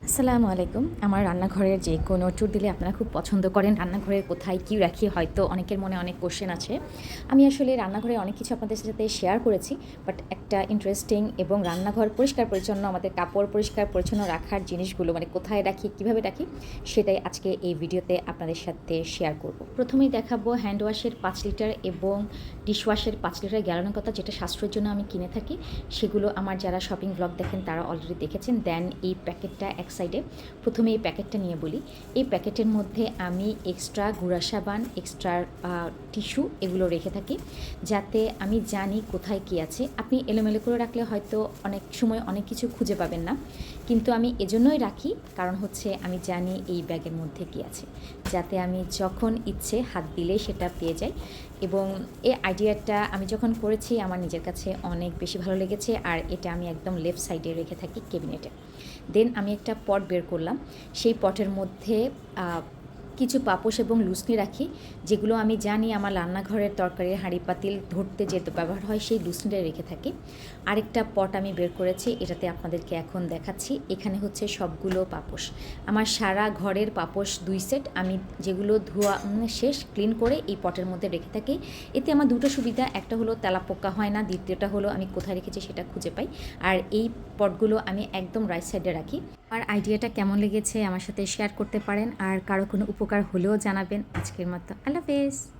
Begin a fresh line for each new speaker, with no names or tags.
আসসালামু আলাইকুম। আমার রান্নাঘরের যে কোনো ট্যুর দিলে আপনারা খুব পছন্দ করেন। রান্নাঘরের কোথায় কী রাখি হয়তো অনেকের মনে অনেক কোয়েশ্চেন আছে। আমি আসলে রান্নাঘরে অনেক কিছু আপনাদের সাথে শেয়ার করেছি। বাট একটা ইন্টারেস্টিং এবং রান্নাঘর পরিষ্কার পরিচ্ছন্ন আমাদের কাপড় পরিষ্কার পরিচ্ছন্ন রাখার জিনিসগুলো মানে কোথায় রাখি, কীভাবে রাখি সেটাই আজকে এই ভিডিওতে আপনাদের সাথে শেয়ার করব। প্রথমেই দেখাবো হ্যান্ড ওয়াশের 5 লিটার এবং ডিশওয়াশের 5 লিটার গ্যালনের কথা, যেটা স্বাস্থ্যের জন্য আমি কিনে থাকি। সেগুলো আমার যারা শপিং ব্লগ দেখেন তারা অলরেডি দেখেছেন। দেন এই প্যাকেটটা এক সাইডে। প্রথমে এই প্যাকেটটা নিয়ে বলি। এই প্যাকেটের মধ্যে আমি এক্সট্রা গুঁড়া সাবান, এক্সট্রা টিস্যু এগুলো রেখে থাকি, যাতে আমি জানি কোথায় কী আছে। আপনি এলোমেলো করে রাখলে হয়তো অনেক সময় অনেক কিছু খুঁজে পাবেন না, কিন্তু আমি এজন্যই রাখি কারণ হচ্ছে আমি জানি এই ব্যাগের মধ্যে কী আছে, যাতে আমি যখন ইচ্ছে হাত দিলেই সেটা পেয়ে যাই। এবং এই আইডিয়াটা আমি যখন করেছি আমার নিজের কাছে অনেক বেশি ভালো লেগেছে। আর এটা আমি একদম লেফট সাইডে রেখে থাকি ক্যাবিনেটে। দেন আমি একটা পট বের করলাম। সেই পটের মধ্যে কিছু পাপোশ এবং লুসনি রাখি, যেগুলো আমি জানি আমার রান্নাঘরের তরকারির হাঁড়ি পাতিল ধরতে যেতে ব্যবহার হয়, সেই লুসনিটা রেখে থাকি। আরেকটা পট আমি বের করেছি, এটাতে আপনাদেরকে এখন দেখাচ্ছি। এখানে হচ্ছে সবগুলো পাপোশ, আমার সারা ঘরের পাপোশ 2 সেট। আমি যেগুলো ধোয়া শেষ ক্লিন করে এই পটের মধ্যে রেখে থাকি। এতে আমার দুটো সুবিধা, একটা হলো তেলাপোকা হয় না, দ্বিতীয়টা হলো আমি কোথায় রেখেছি সেটা খুঁজে পাই। আর এই পটগুলো আমি একদম রাইট সাইডে রাখি। আর আইডিয়াটা কেমন লেগেছে আমার সাথে শেয়ার করতে পারেন, আর কারো কোনো উপকার হলেও জানাবেন। আজকের মতো আল্লাহ হাফেজ।